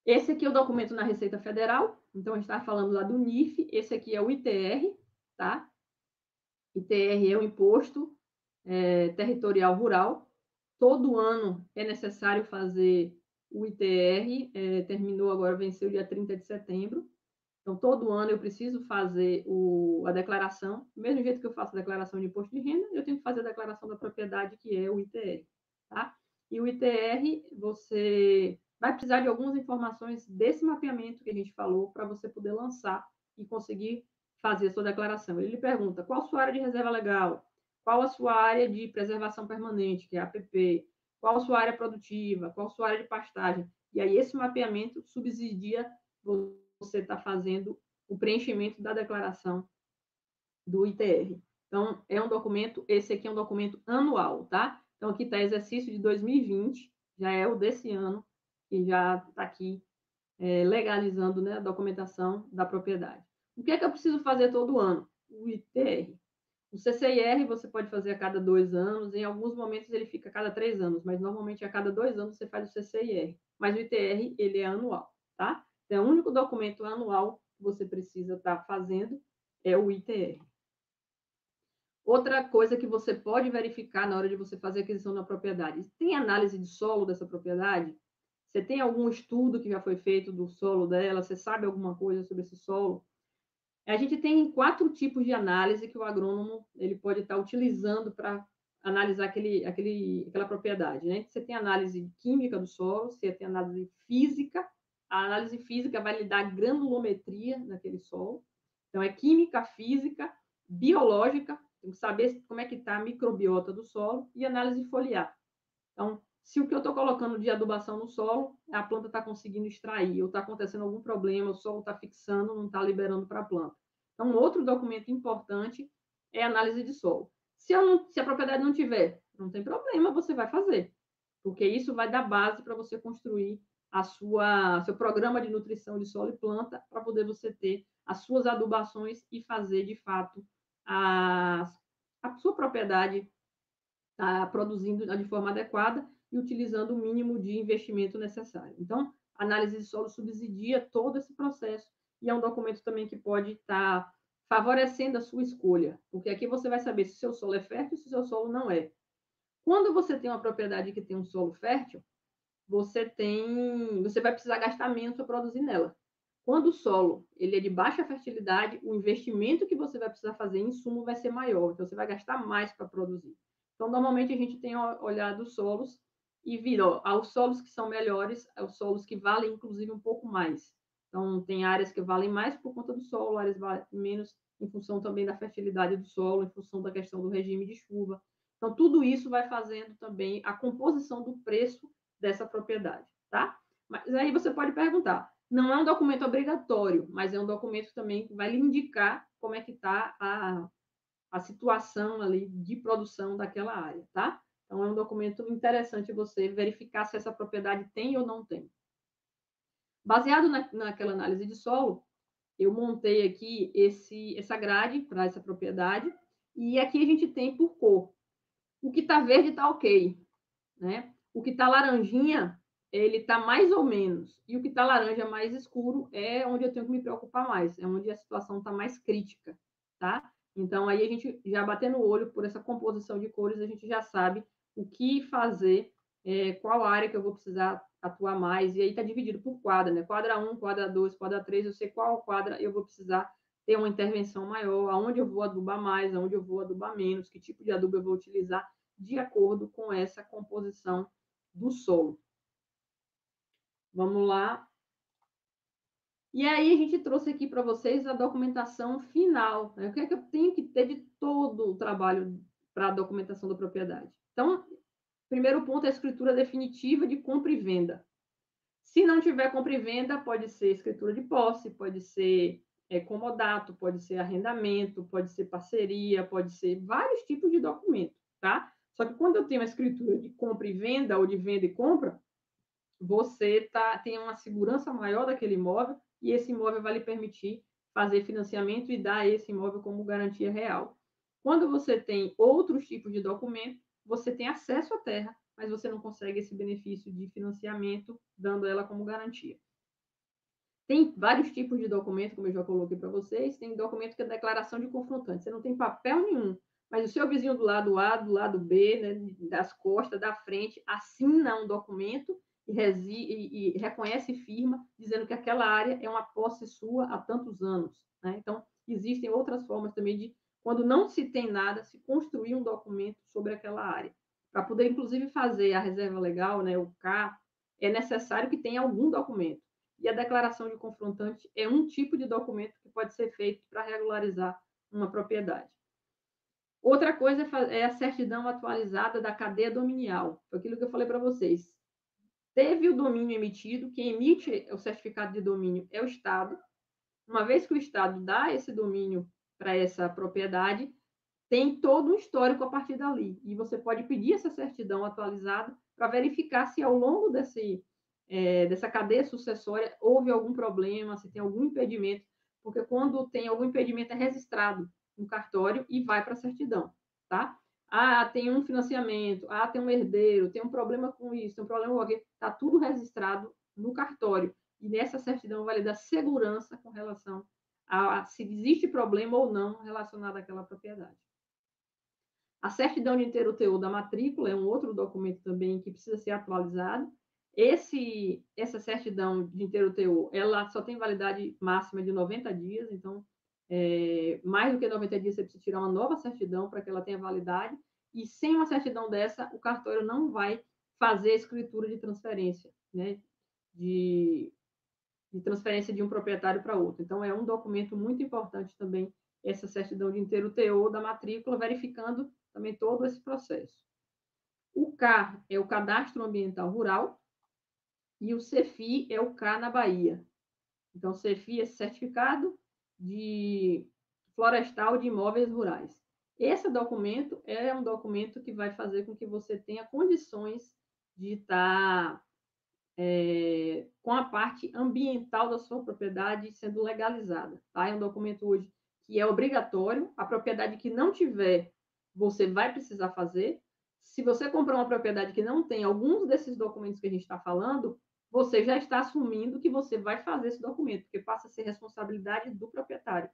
Esse aqui é o documento na Receita Federal, então a gente está falando lá do NIF, esse aqui é o ITR, tá? ITR é o Imposto Territorial Rural. Todo ano é necessário fazer o ITR, terminou agora, venceu dia 30 de setembro. Então, todo ano eu preciso fazer a declaração, do mesmo jeito que eu faço a declaração de imposto de renda, eu tenho que fazer a declaração da propriedade, que é o ITR, tá? E o ITR, você vai precisar de algumas informações desse mapeamento que a gente falou, para você poder lançar e conseguir fazer a sua declaração. Ele lhe pergunta qual a sua área de reserva legal, qual a sua área de preservação permanente, que é a APP, qual a sua área produtiva, qual a sua área de pastagem. E aí, esse mapeamento subsidia você está fazendo o preenchimento da declaração do ITR. Então, é um documento, esse aqui é um documento anual, tá? Então, aqui está exercício de 2020, já é o desse ano, que já está aqui legalizando, né, a documentação da propriedade. O que é que eu preciso fazer todo ano? O ITR. O CCIR você pode fazer a cada 2 anos, em alguns momentos ele fica a cada 3 anos, mas normalmente a cada 2 anos você faz o CCIR. Mas o ITR, ele é anual, tá? Então, o único documento anual que você precisa estar fazendo é o ITR. Outra coisa que você pode verificar na hora de você fazer a aquisição da propriedade, tem análise de solo dessa propriedade? Você tem algum estudo que já foi feito do solo dela? Você sabe alguma coisa sobre esse solo? A gente tem 4 tipos de análise que o agrônomo ele pode estar utilizando para analisar aquela propriedade. Né? Você tem análise química do solo, você tem análise física. A análise física vai lhe dar granulometria naquele solo. Então, é química, física, biológica, tem que saber como é que está a microbiota do solo, e análise foliar. Então, se o que eu estou colocando de adubação no solo, a planta está conseguindo extrair, ou está acontecendo algum problema, o solo está fixando, não está liberando para a planta. Então, outro documento importante é a análise de solo. Se a propriedade não tiver, não tem problema, você vai fazer, porque isso vai dar base para você construir seu programa de nutrição de solo e planta, para poder você ter as suas adubações e fazer, de fato, a sua propriedade tá produzindo de forma adequada e utilizando o mínimo de investimento necessário. Então, a análise de solo subsidia todo esse processo e é um documento também que pode estar favorecendo a sua escolha, porque aqui você vai saber se o seu solo é fértil e se o seu solo não é. Quando você tem uma propriedade que tem um solo fértil, você vai precisar gastar menos para produzir nela. Quando o solo ele é de baixa fertilidade, o investimento que você vai precisar fazer em insumo vai ser maior, então você vai gastar mais para produzir. Então, normalmente a gente tem olhado os solos e virou aos solos que são melhores, aos solos que valem inclusive um pouco mais. Então, tem áreas que valem mais por conta do solo, áreas valem menos em função também da fertilidade do solo, em função da questão do regime de chuva. Então, tudo isso vai fazendo também a composição do preço dessa propriedade, tá? Mas aí você pode perguntar, não é um documento obrigatório, mas é um documento também que vai lhe indicar como é que está a situação ali de produção daquela área, tá? Então, é um documento interessante você verificar se essa propriedade tem ou não tem. Baseado naquela análise de solo, eu montei aqui essa grade para essa propriedade, e aqui a gente tem por cor. O que está verde está ok, né? O que está laranjinha, ele está mais ou menos. E o que está laranja mais escuro é onde eu tenho que me preocupar mais, é onde a situação está mais crítica, tá? Então, aí a gente já batendo o olho por essa composição de cores, a gente já sabe o que fazer, qual área que eu vou precisar atuar mais. E aí está dividido por quadra, né? Quadra 1, quadra 2, quadra 3, eu sei qual quadra eu vou precisar ter uma intervenção maior, aonde eu vou adubar mais, aonde eu vou adubar menos, que tipo de adubo eu vou utilizar de acordo com essa composição do solo. Vamos lá. E aí a gente trouxe aqui para vocês a documentação final, né? O que é que eu tenho que ter de todo o trabalho para a documentação da propriedade? Então, primeiro ponto é a escritura definitiva de compra e venda. Se não tiver compra e venda, pode ser escritura de posse, pode ser comodato, pode ser arrendamento, pode ser parceria, pode ser vários tipos de documento, tá? Só que quando eu tenho a escritura de compra e venda, ou de venda e compra, você tem uma segurança maior daquele imóvel e esse imóvel vai lhe permitir fazer financiamento e dar esse imóvel como garantia real. Quando você tem outros tipos de documento, você tem acesso à terra, mas você não consegue esse benefício de financiamento dando ela como garantia. Tem vários tipos de documento, como eu já coloquei para vocês. Tem documento que é declaração de confrontante. Você não tem papel nenhum, mas o seu vizinho do lado A, do lado B, né, das costas, da frente, assina um documento e reconhece e firma, dizendo que aquela área é uma posse sua há tantos anos, né? Então, existem outras formas também de, quando não se tem nada, se construir um documento sobre aquela área. Para poder, inclusive, fazer a reserva legal, né, o CA, é necessário que tenha algum documento. E a declaração de confrontante é um tipo de documento que pode ser feito para regularizar uma propriedade. Outra coisa é a certidão atualizada da cadeia dominial. Foi aquilo que eu falei para vocês. Teve o domínio emitido, quem emite o certificado de domínio é o Estado. Uma vez que o Estado dá esse domínio para essa propriedade, tem todo um histórico a partir dali. E você pode pedir essa certidão atualizada para verificar se ao longo dessa cadeia sucessória houve algum problema, se tem algum impedimento, porque quando tem algum impedimento é registrado no cartório e vai para a certidão, tá? Ah, tem um financiamento, ah, tem um herdeiro, tem um problema com isso, tem um problema com aquilo, está tudo registrado no cartório. E nessa certidão vai lhe dar segurança com relação a se existe problema ou não relacionado àquela propriedade. A certidão de inteiro teor da matrícula é um outro documento também que precisa ser atualizado. Essa certidão de inteiro teor, ela só tem validade máxima de 90 dias, então, mais do que 90 dias, você precisa tirar uma nova certidão para que ela tenha validade, e sem uma certidão dessa, o cartório não vai fazer a escritura de transferência, né, de transferência de um proprietário para outro. Então, é um documento muito importante também, essa certidão de inteiro teor da matrícula, verificando também todo esse processo. O CAR é o Cadastro Ambiental Rural e o CEFI é o CAR na Bahia. Então, o CEFI é Certificado de Florestal de Imóveis Rurais. Esse documento é um documento que vai fazer com que você tenha condições de estar com a parte ambiental da sua propriedade sendo legalizada. Tá? É um documento hoje que é obrigatório. A propriedade que não tiver, você vai precisar fazer. Se você comprar uma propriedade que não tem alguns desses documentos que a gente está falando, você já está assumindo que você vai fazer esse documento, porque passa a ser responsabilidade do proprietário.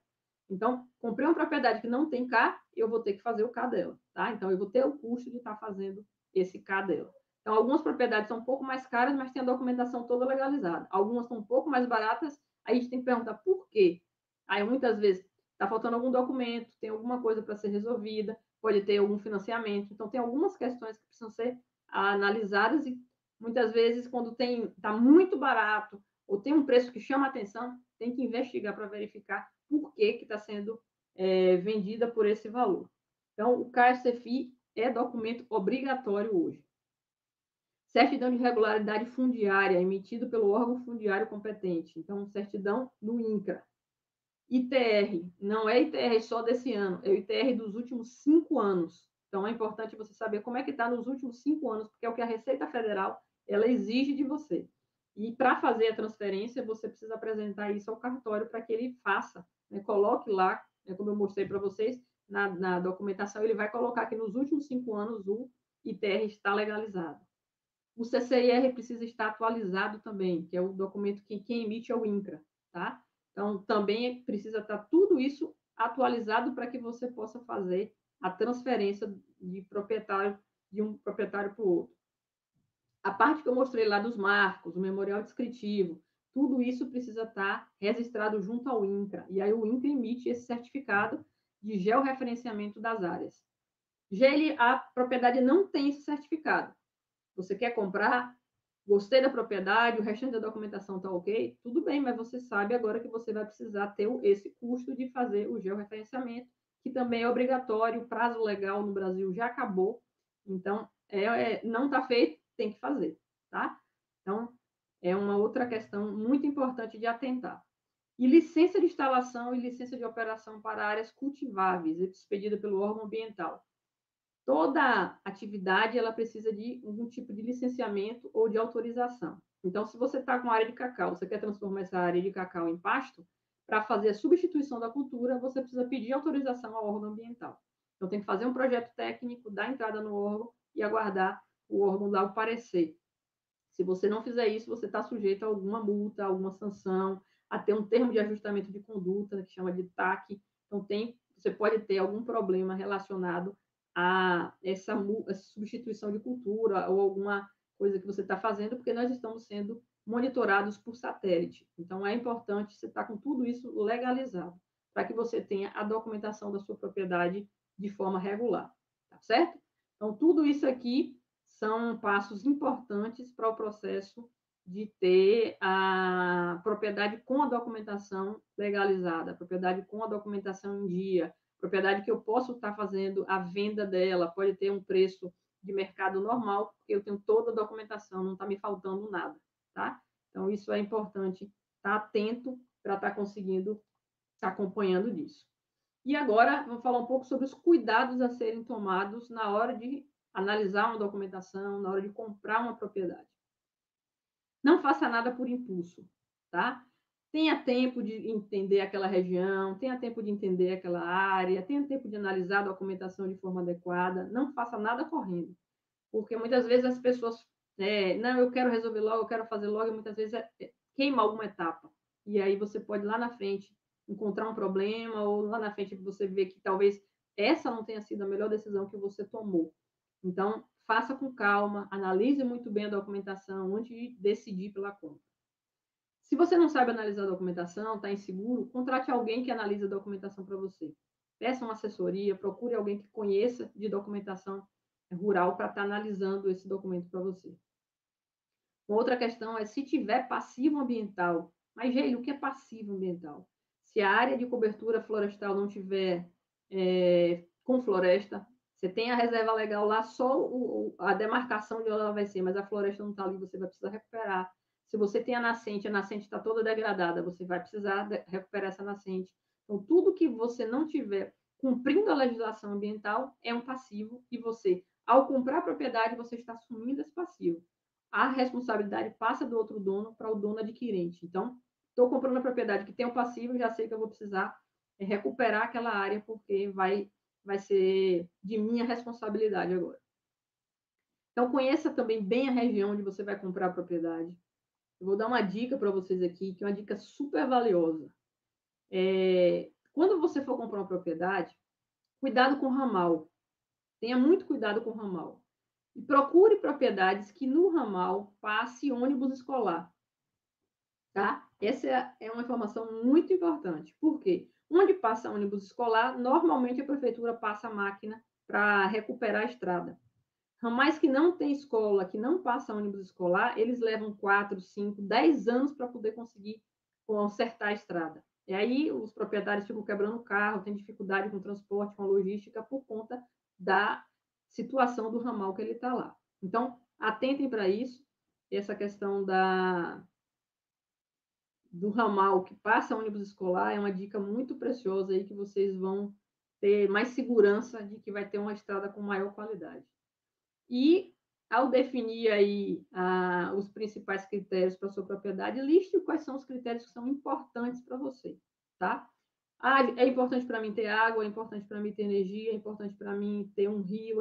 Então, comprei uma propriedade que não tem K, eu vou ter que fazer o K dela, tá? Então, eu vou ter o custo de estar fazendo esse K dela. Então, algumas propriedades são um pouco mais caras, mas tem a documentação toda legalizada. Algumas são um pouco mais baratas, aí a gente tem que perguntar por quê. Aí, muitas vezes, está faltando algum documento, tem alguma coisa para ser resolvida, pode ter algum financiamento. Então, tem algumas questões que precisam ser analisadas e, muitas vezes, quando está muito barato ou tem um preço que chama a atenção, tem que investigar para verificar por que está sendo vendida por esse valor. Então, o KFCFI é documento obrigatório hoje. Certidão de regularidade fundiária, emitido pelo órgão fundiário competente. Então, certidão do INCRA. ITR, não é ITR só desse ano, é o ITR dos últimos 5 anos. Então, é importante você saber como é que está nos últimos 5 anos, porque é o que a Receita Federal ela exige de você. E para fazer a transferência, você precisa apresentar isso ao cartório para que ele faça, né? Coloque lá, né, como eu mostrei para vocês, na documentação, ele vai colocar que nos últimos 5 anos o ITR está legalizado. O CCIR precisa estar atualizado também, que é o documento que quem emite é o INCRA, tá? Então, também precisa estar tudo isso atualizado para que você possa fazer a transferência de proprietário de um proprietário para o outro. A parte que eu mostrei lá dos marcos, o memorial descritivo, tudo isso precisa estar registrado junto ao INCRA. E aí o INCRA emite esse certificado de georreferenciamento das áreas. A propriedade não tem esse certificado. Você quer comprar, gostei da propriedade, o restante da documentação está ok, tudo bem, mas você sabe agora que você vai precisar ter esse custo de fazer o georreferenciamento, que também é obrigatório, o prazo legal no Brasil já acabou, então não está feito, tem que fazer, tá? Então, é uma outra questão muito importante de atentar. E licença de instalação e licença de operação para áreas cultiváveis, expedida pelo órgão ambiental. Toda atividade ela precisa de algum tipo de licenciamento ou de autorização. Então, se você está com área de cacau, você quer transformar essa área de cacau em pasto, para fazer a substituição da cultura, você precisa pedir autorização ao órgão ambiental. Então, tem que fazer um projeto técnico, dar entrada no órgão e aguardar o órgão dar o parecer. Se você não fizer isso, você está sujeito a alguma multa, alguma sanção, a ter um termo de ajustamento de conduta, que chama de TAC. Então, você pode ter algum problema relacionado a essa substituição de cultura ou alguma coisa que você está fazendo, porque nós estamos sendo monitorados por satélite. Então, é importante você estar com tudo isso legalizado, para que você tenha a documentação da sua propriedade de forma regular, tá certo? Então, tudo isso aqui são passos importantes para o processo de ter a propriedade com a documentação legalizada, a propriedade com a documentação em dia, propriedade que eu posso estar fazendo a venda dela, pode ter um preço de mercado normal, porque eu tenho toda a documentação, não está me faltando nada, tá? Então, isso é importante estar atento para estar conseguindo estar acompanhando disso. E agora, vamos falar um pouco sobre os cuidados a serem tomados na hora de analisar uma documentação, na hora de comprar uma propriedade. Não faça nada por impulso, tá? Tenha tempo de entender aquela região, tenha tempo de entender aquela área, tenha tempo de analisar a documentação de forma adequada, não faça nada correndo. Porque muitas vezes as pessoas, não, eu quero resolver logo, eu quero fazer logo, e muitas vezes queima alguma etapa. E aí você pode lá na frente encontrar um problema, ou lá na frente você vê que talvez essa não tenha sido a melhor decisão que você tomou. Então, faça com calma, analise muito bem a documentação antes de decidir pela compra. Se você não sabe analisar a documentação, está inseguro, contrate alguém que analise a documentação para você. Peça uma assessoria, procure alguém que conheça de documentação rural para estar analisando esse documento para você. Uma outra questão é se tiver passivo ambiental. Mas, gente, o que é passivo ambiental? Se a área de cobertura florestal não tiver com floresta, você tem a reserva legal lá, só a demarcação de onde ela vai ser, mas a floresta não está ali, você vai precisar recuperar. Se você tem a nascente está toda degradada, você vai precisar recuperar essa nascente. Então, tudo que você não tiver cumprindo a legislação ambiental é um passivo e você, ao comprar a propriedade, você está assumindo esse passivo. a responsabilidade passa do outro dono para o dono adquirente. Então, estou comprando a propriedade que tem o passivo, já sei que eu vou precisar recuperar aquela área, porque vai ser de minha responsabilidade agora. Então, conheça também bem a região onde você vai comprar a propriedade. Eu vou dar uma dica para vocês aqui, que é uma dica super valiosa. Quando você for comprar uma propriedade, cuidado com o ramal. Tenha muito cuidado com o ramal. E procure propriedades que no ramal passe ônibus escolar. Tá? Essa é uma informação muito importante. Por quê? Onde passa ônibus escolar, normalmente a prefeitura passa a máquina para recuperar a estrada. Ramais que não tem escola, que não passa ônibus escolar, eles levam 4, 5, 10 anos para poder conseguir consertar a estrada. E aí os proprietários ficam quebrando o carro, têm dificuldade com o transporte, com a logística, por conta da situação do ramal que ele está lá. Então, atentem para isso. Essa questão do ramal que passa ônibus escolar é uma dica muito preciosa aí, que vocês vão ter mais segurança de que vai ter uma estrada com maior qualidade. E, ao definir aí os principais critérios para a sua propriedade, liste quais são os critérios que são importantes para você, tá? É importante para mim ter água, é importante para mim ter energia, é importante para mim ter um rio.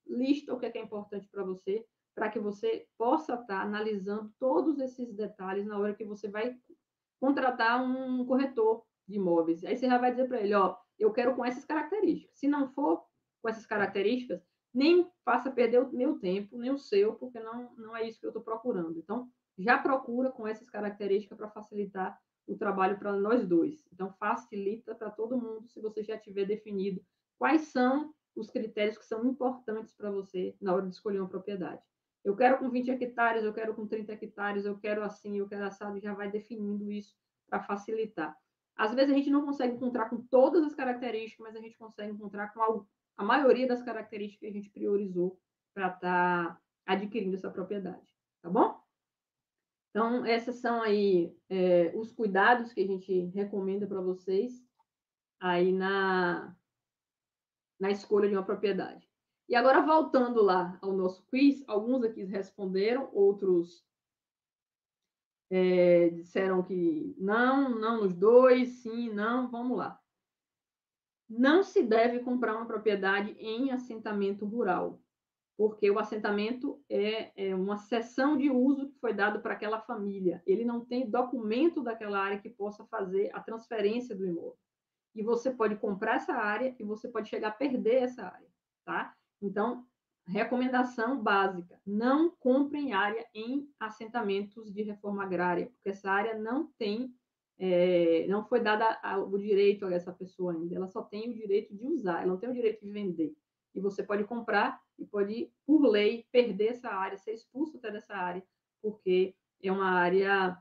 Lista o que é importante para você, para que você possa estar analisando todos esses detalhes na hora que você vai contratar um corretor de imóveis. Aí você já vai dizer para ele, ó, eu quero com essas características. Se não for com essas características, nem faça perder o meu tempo, nem o seu, porque não é isso que eu estou procurando. Então, já procura com essas características para facilitar o trabalho para nós dois. Então, facilita para todo mundo se você já tiver definido quais são os critérios que são importantes para você na hora de escolher uma propriedade. Eu quero com 20 hectares, eu quero com 30 hectares, eu quero assim, eu quero assado, já vai definindo isso para facilitar. Às vezes a gente não consegue encontrar com todas as características, mas a gente consegue encontrar com a maioria das características que a gente priorizou para estar adquirindo essa propriedade, tá bom? Então, esses são aí os cuidados que a gente recomenda para vocês aí na escolha de uma propriedade. E agora, voltando lá ao nosso quiz, alguns aqui responderam, outros disseram que não nos dois, sim, não, vamos lá. Não se deve comprar uma propriedade em assentamento rural, porque o assentamento é uma cessão de uso que foi dado para aquela família. Ele não tem documento daquela área que possa fazer a transferência do imóvel. E você pode comprar essa área e você pode chegar a perder essa área, tá? Então, recomendação básica: não comprem área em assentamentos de reforma agrária, porque essa área não foi dada o direito a essa pessoa ainda, ela só tem o direito de usar, ela não tem o direito de vender. E você pode comprar e pode, por lei, perder essa área, ser expulso até dessa área, porque é uma área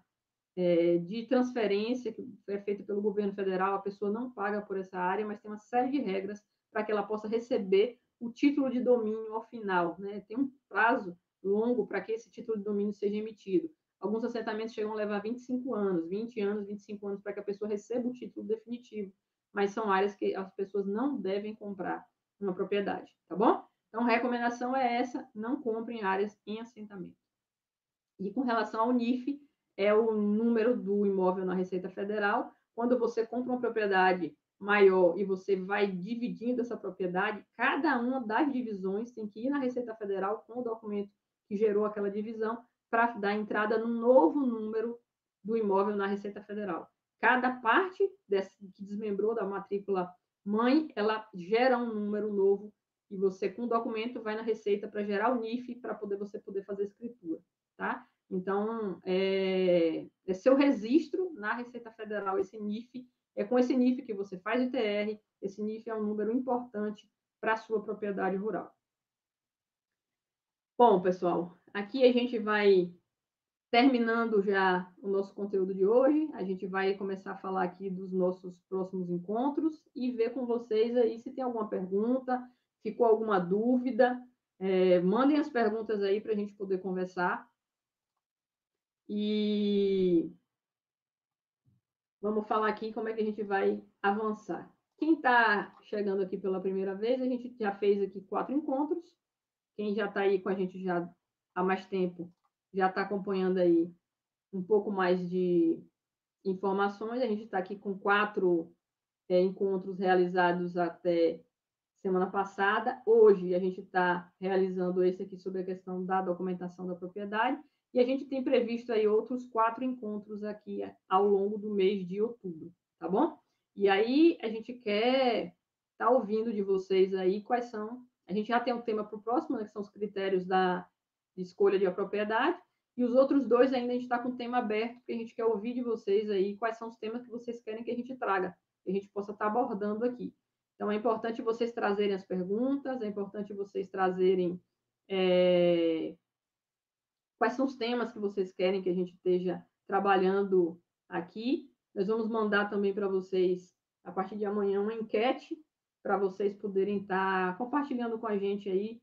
de transferência que é feita pelo governo federal, a pessoa não paga por essa área, mas tem uma série de regras para que ela possa receber o título de domínio ao final, né? Tem um prazo longo para que esse título de domínio seja emitido. Alguns assentamentos chegam a levar 25 anos, 20 anos, 25 anos para que a pessoa receba o título definitivo, mas são áreas que as pessoas não devem comprar uma propriedade, tá bom? Então, a recomendação é essa: não comprem áreas em assentamento. E com relação ao NIF, é o número do imóvel na Receita Federal. Quando você compra uma propriedade maior e você vai dividindo essa propriedade, cada uma das divisões tem que ir na Receita Federal com o documento que gerou aquela divisão para dar entrada no novo número do imóvel na Receita Federal. Cada parte que desmembrou da matrícula mãe, ela gera um número novo e você, com o documento, vai na Receita para gerar o NIF para você poder fazer a escritura, tá? Então, seu registro na Receita Federal, esse NIF, é com esse NIF que você faz o ITR, esse NIF é um número importante para a sua propriedade rural. Bom, pessoal, aqui a gente vai terminando já o nosso conteúdo de hoje, a gente vai começar a falar aqui dos nossos próximos encontros e ver com vocês aí se tem alguma pergunta, ficou alguma dúvida, mandem as perguntas aí para a gente poder conversar. E vamos falar aqui como é que a gente vai avançar. Quem está chegando aqui pela primeira vez, a gente já fez aqui 4 encontros. Quem já está aí com a gente já há mais tempo já está acompanhando aí um pouco mais de informações. A gente está aqui com 4 encontros realizados até semana passada. Hoje a gente está realizando esse aqui sobre a questão da documentação da propriedade e a gente tem previsto aí outros 4 encontros aqui ao longo do mês de outubro, tá bom? E aí a gente quer estar ouvindo de vocês aí quais são. A gente já tem um tema para o próximo, né, que são os critérios de escolha de propriedade. E os outros 2 ainda a gente está com o tema aberto, porque a gente quer ouvir de vocês aí quais são os temas que vocês querem que a gente traga, que a gente possa estar abordando aqui. Então, é importante vocês trazerem as perguntas, é importante vocês trazerem quais são os temas que vocês querem que a gente esteja trabalhando aqui. Nós vamos mandar também para vocês, a partir de amanhã, uma enquete para vocês poderem estar compartilhando com a gente aí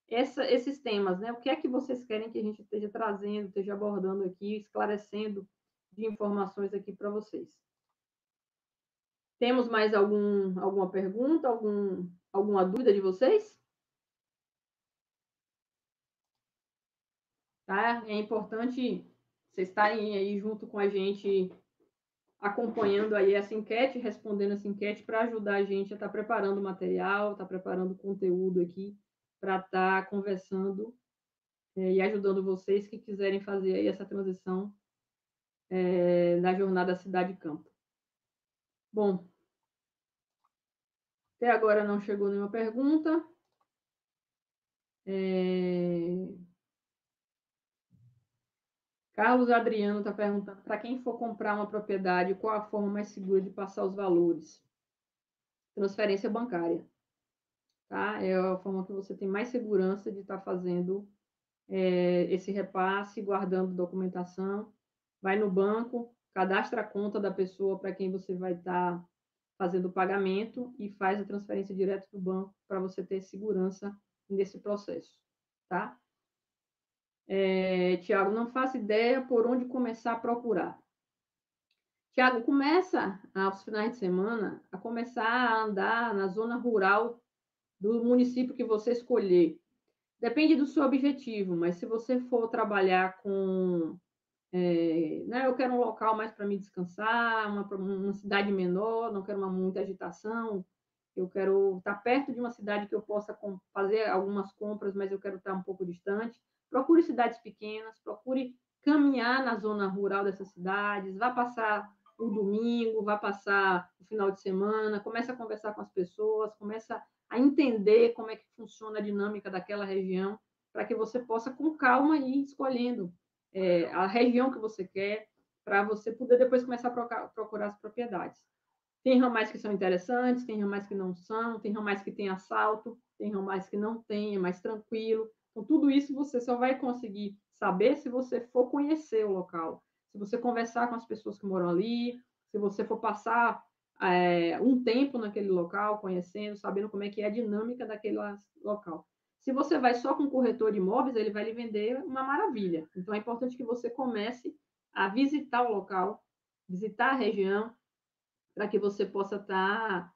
esses temas, né? O que é que vocês querem que a gente esteja trazendo, esteja abordando aqui, esclarecendo de informações aqui para vocês. Temos mais alguma pergunta, alguma dúvida de vocês? Tá? É importante vocês estarem aí junto com a gente, acompanhando aí essa enquete, respondendo essa enquete, para ajudar a gente a estar preparando o material, estar preparando o conteúdo aqui, para estar conversando e ajudando vocês que quiserem fazer aí essa transição da jornada cidade-campo. Bom, até agora não chegou nenhuma pergunta. Carlos Adriano está perguntando, para quem for comprar uma propriedade, qual a forma mais segura de passar os valores? Transferência bancária. Tá? É a forma que você tem mais segurança de estar fazendo esse repasse, guardando documentação. Vai no banco, cadastra a conta da pessoa para quem você vai estar fazendo o pagamento e faz a transferência direto do banco para você ter segurança nesse processo. Tá? Tiago, não faço ideia por onde começar a procurar. Tiago, começa aos finais de semana a começar a andar na zona rural do município que você escolher. Depende do seu objetivo, mas se você for trabalhar com... né, eu quero um local mais para me descansar, uma cidade menor, não quero muita agitação, eu quero estar perto de uma cidade que eu possa fazer algumas compras, mas eu quero estar um pouco distante. Procure cidades pequenas, procure caminhar na zona rural dessas cidades, vá passar o domingo, vá passar o final de semana, comece a conversar com as pessoas, comece a entender como é que funciona a dinâmica daquela região, para que você possa, com calma, ir escolhendo a região que você quer, para você poder depois começar a procurar as propriedades. Tem ramais que são interessantes, tem ramais que não são, tem ramais que tem assalto, tem ramais que não tem, é mais tranquilo. Então, tudo isso você só vai conseguir saber se você for conhecer o local, se você conversar com as pessoas que moram ali, se você for passar um tempo naquele local, conhecendo, sabendo como é que é a dinâmica daquele local. Se você vai só com um corretor de imóveis, ele vai lhe vender uma maravilha. Então, é importante que você comece a visitar o local, visitar a região, para que você possa estar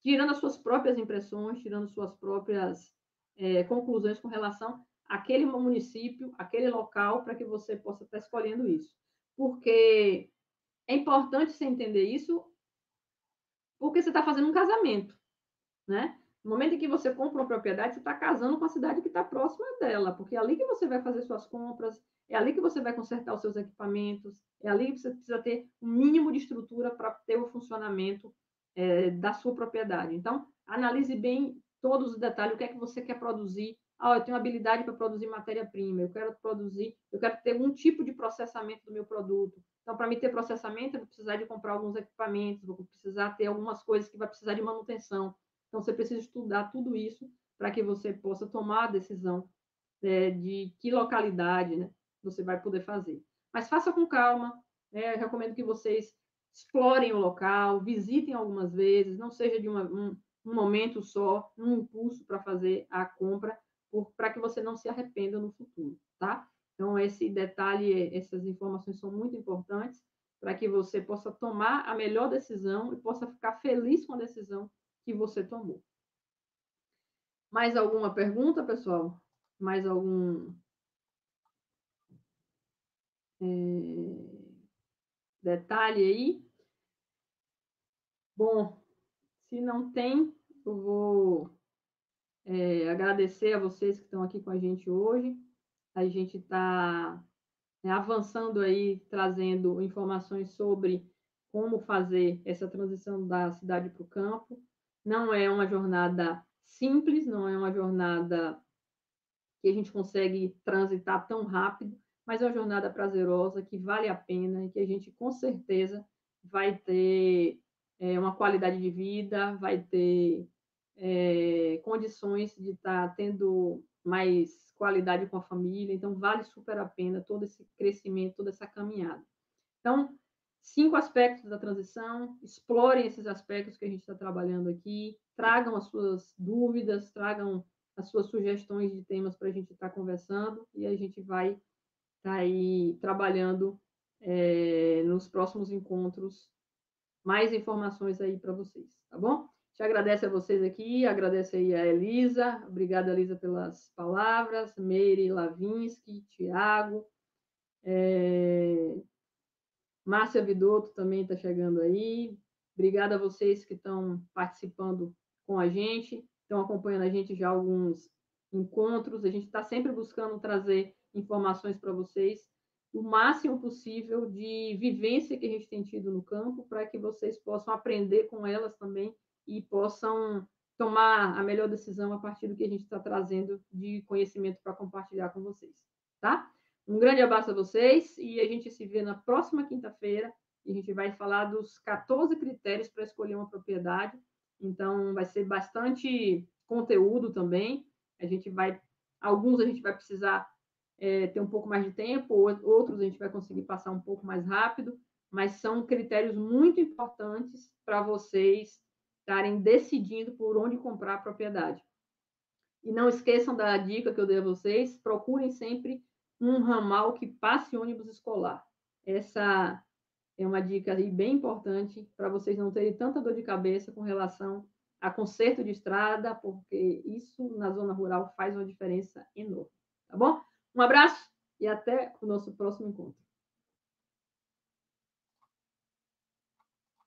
tirando as suas próprias impressões, tirando suas próprias conclusões com relação àquele município, àquele local, para que você possa estar escolhendo isso. Porque é importante você entender isso, porque você está fazendo um casamento, né? No momento em que você compra uma propriedade, você está casando com a cidade que está próxima dela, porque é ali que você vai fazer suas compras, é ali que você vai consertar os seus equipamentos, é ali que você precisa ter um mínimo de estrutura para ter o funcionamento da sua propriedade. Então, analise bem todos os detalhes, o que é que você quer produzir. Ah, eu tenho habilidade para produzir matéria-prima, eu quero ter um tipo de processamento do meu produto. Então, para me ter processamento, eu vou precisar de comprar alguns equipamentos, vou precisar ter algumas coisas que vai precisar de manutenção. Então, você precisa estudar tudo isso para que você possa tomar a decisão de que localidade, né, você vai poder fazer. Mas faça com calma, né? Eu recomendo que vocês explorem o local, visitem algumas vezes, não seja de um momento só, um impulso para fazer a compra, para que você não se arrependa no futuro, tá? Então, esse detalhe, essas informações são muito importantes para que você possa tomar a melhor decisão e possa ficar feliz com a decisão que você tomou. Mais alguma pergunta, pessoal? Mais algum detalhe aí. Bom, se não tem, eu vou agradecer a vocês que estão aqui com a gente hoje. A gente está avançando aí, trazendo informações sobre como fazer essa transição da cidade para o campo. Não é uma jornada simples, não é uma jornada que a gente consegue transitar tão rápido, mas é uma jornada prazerosa, que vale a pena e que a gente, com certeza, vai ter uma qualidade de vida, vai ter condições de estar tendo mais qualidade com a família. Então, vale super a pena todo esse crescimento, toda essa caminhada. Então, 5 aspectos da transição, explorem esses aspectos que a gente está trabalhando aqui, tragam as suas dúvidas, tragam as suas sugestões de temas para a gente estar conversando, e a gente vai estar aí trabalhando nos próximos encontros mais informações aí para vocês, tá bom? Te agradeço a vocês aqui, agradeço aí a Elisa, obrigada, Elisa, pelas palavras, Meire Lavinsky, Tiago, Márcia Vidotto também está chegando aí. Obrigada a vocês que estão participando com a gente, estão acompanhando a gente já alguns encontros. A gente está sempre buscando trazer informações para vocês, o máximo possível de vivência que a gente tem tido no campo, para que vocês possam aprender com elas também e possam tomar a melhor decisão a partir do que a gente está trazendo de conhecimento para compartilhar com vocês, tá? Um grande abraço a vocês e a gente se vê na próxima quinta-feira e a gente vai falar dos 14 critérios para escolher uma propriedade. Então, vai ser bastante conteúdo também. Alguns a gente vai precisar ter um pouco mais de tempo, outros a gente vai conseguir passar um pouco mais rápido, mas são critérios muito importantes para vocês estarem decidindo por onde comprar a propriedade. E não esqueçam da dica que eu dei a vocês, procurem sempre um ramal que passe ônibus escolar. Essa é uma dica aí bem importante para vocês não terem tanta dor de cabeça com relação a conserto de estrada, porque isso na zona rural faz uma diferença enorme, tá bom? Um abraço e até o nosso próximo encontro.